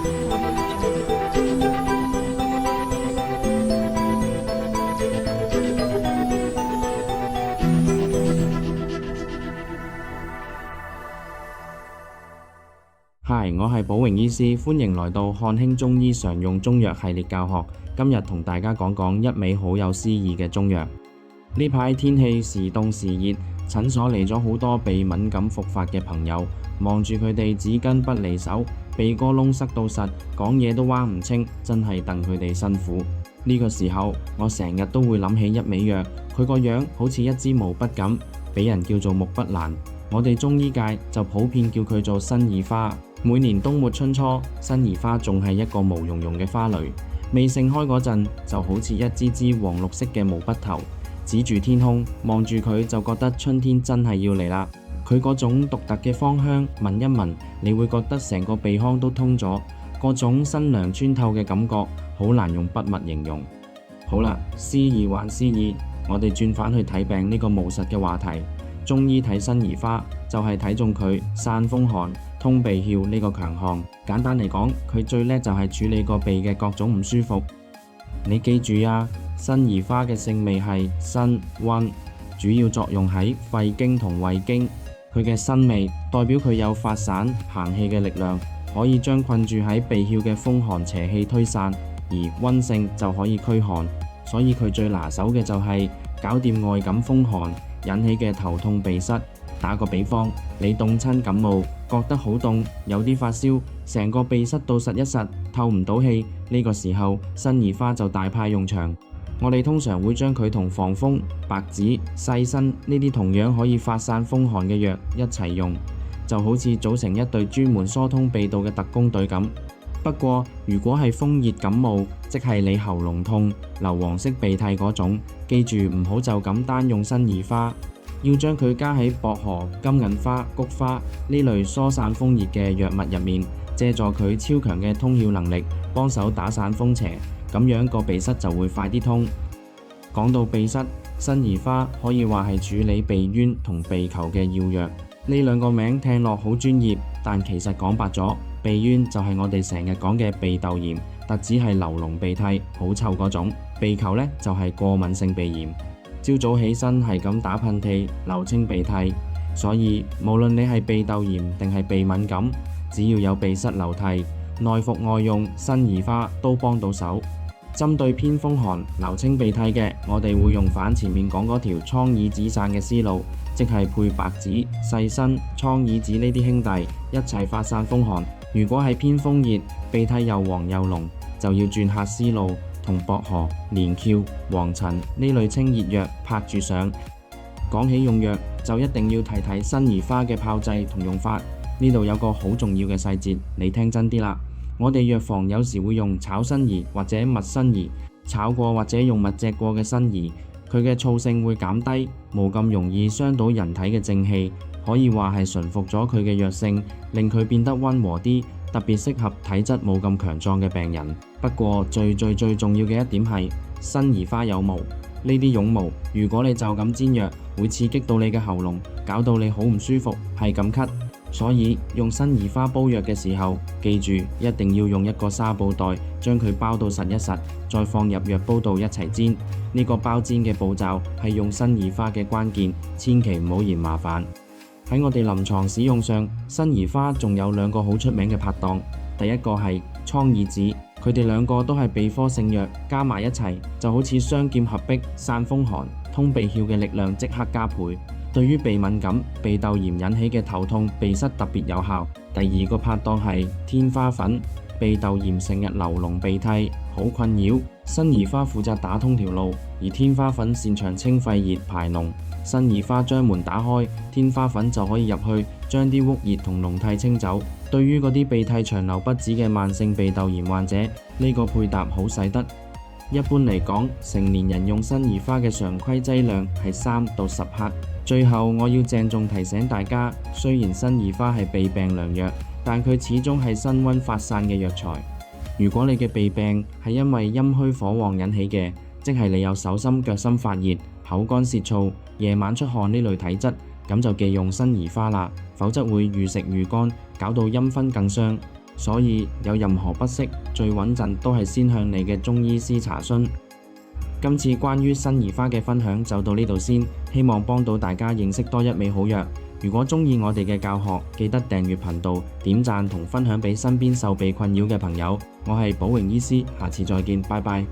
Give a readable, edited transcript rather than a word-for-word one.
嗨，我係寶榮醫師，歡迎來到漢興中醫常用中藥系列教學。今日同大家講講一味好有詩意嘅中藥。呢排天氣時凍時熱，診所嚟咗好多鼻敏感復發嘅朋友，望住佢哋紙巾不離手，鼻哥窿塞到實，講嘢都話唔清，真係戥佢哋辛苦。呢個時候，我成日都會諗起一味藥，佢個樣好似一支毛筆咁，俾人叫做木筆蘭。我哋中醫界就普遍叫佢做辛二花。每年冬末春初，辛二花仲係一個毛茸茸嘅花蕾，未盛開嗰陣就好似一支支黃綠色嘅毛筆頭，指住天空，望住佢就覺得春天真係要嚟啦。佢嗰種獨特嘅芳香，聞一聞你會覺得成個鼻腔都通咗，嗰種新涼穿透嘅感覺，好難用筆墨形容。好啦，詩意還詩意，我哋轉返去睇病呢個務實嘅話題。中醫睇辛二花就係睇中佢散風寒、通鼻竅呢個強項。簡單嚟講，佢最叻就係處理個鼻嘅各種唔舒服。你記住啊，辛二花嘅性味係辛溫，主要作用喺肺經同胃經。佢嘅辛味代表佢有發散行氣嘅力量，可以將困住喺鼻竅嘅風寒邪氣推散，而溫性就可以驅寒。所以佢最拿手嘅就係搞掂外感風寒引起嘅頭痛鼻塞。打個比方，你凍親感冒，覺得好凍，有啲發燒，成個鼻塞到實一實，透唔到氣，呢個時候辛二花就大派用場。我哋通常會將佢同防風、白芷、細辛呢啲同樣可以發散風寒嘅藥一齊用，就好似組成一隊專門疏通鼻道嘅特工隊咁。不過如果係風熱感冒，即係你喉嚨痛、流黃色鼻涕嗰種，記住唔好就咁單用辛二花，要將佢加喺薄荷、金銀花、菊花呢類疏散風熱嘅藥物入面，借助佢超強嘅通竅能力，幫手打散風邪，咁樣個鼻塞就會快啲通。講到鼻塞，辛二花可以話係處理鼻淵同鼻球嘅要藥。呢兩個名聽落好專業，但其實講白咗，鼻淵就係我哋成日講嘅鼻竇炎，特指係流膿鼻涕好臭嗰種；鼻球呢，就係過敏性鼻炎。朝早起身係咁打噴嚏、流清鼻涕，所以無論你係鼻竇炎定係鼻敏感，只要有鼻塞流涕，內服外用辛二花都幫到手。針對偏風寒、流清鼻涕嘅，我哋會用返前面講嗰條蒼耳子散嘅思路，即係配白芷、細辛、蒼耳子呢啲兄弟一齊發散風寒。如果係偏風熱、鼻涕又黃又濃，就要轉下思路，同薄荷、連翹、黃陳呢類清熱藥拍住上。講起用藥，就一定要提提辛二花嘅炮製同用法。呢度有個好重要嘅細節，你聽真啲啦。我哋藥房有時會用炒辛兒或者蜜辛兒，炒過或者用蜜製過嘅辛兒，佢嘅燥性會減低，冇咁容易傷到人體嘅正氣，可以話係馴服咗佢嘅藥性，令佢變得溫和啲，特別適合體質冇咁強壯嘅病人。不過最重要嘅一點係，辛二花有毛，呢啲絨毛如果你就咁煎藥，會刺激到你嘅喉嚨，搞到你好唔舒服，係咁咳。所以用辛二花煲藥嘅時候，記住一定要用一個紗布袋將佢包到實一實，再放入藥煲度一齊煎。呢個包煎嘅步驟係用辛二花嘅關鍵，千祈唔好嫌麻煩。喺我哋臨床使用上，辛二花仲有兩個好出名嘅拍檔，第一個係蒼耳子，佢哋兩個都係鼻科聖藥，加埋一齊就好似雙劍合璧，散風寒、通鼻竅嘅力量即刻加倍。對於鼻敏感、鼻竇炎引起嘅頭痛、鼻塞特別有效。第二個拍檔係天花粉，鼻竇炎成日流膿鼻涕，好困擾。辛二花負責打通條路，而天花粉擅長清肺熱排膿。辛二花將門打開，天花粉就可以入去，將啲鬱熱同膿涕清走。對於嗰啲鼻涕長流不止嘅慢性鼻竇炎患者，呢個配搭好使得。一般嚟講，成年人用辛二花嘅常規劑量係3到10克。最後我要鄭重提醒大家，雖然辛二花係鼻病良藥，但佢始終係辛溫發散嘅藥材。如果你嘅鼻病係因為陰虛火旺引起嘅，即係你有手心腳心發熱、口乾舌燥、夜晚出汗呢類體質，咁就忌用辛二花啦，否則會愈食愈乾，搞到陰分更傷。所以有任何不適，最穩陣都係先向你嘅中醫師查詢。今次關於辛夷花嘅分享就到呢度先，希望幫到大家認識多一味好藥。如果鍾意我哋嘅教學，記得訂閱頻道、點讚同分享俾身邊受被困擾嘅朋友。我係寶榮醫師，下次再見，拜拜。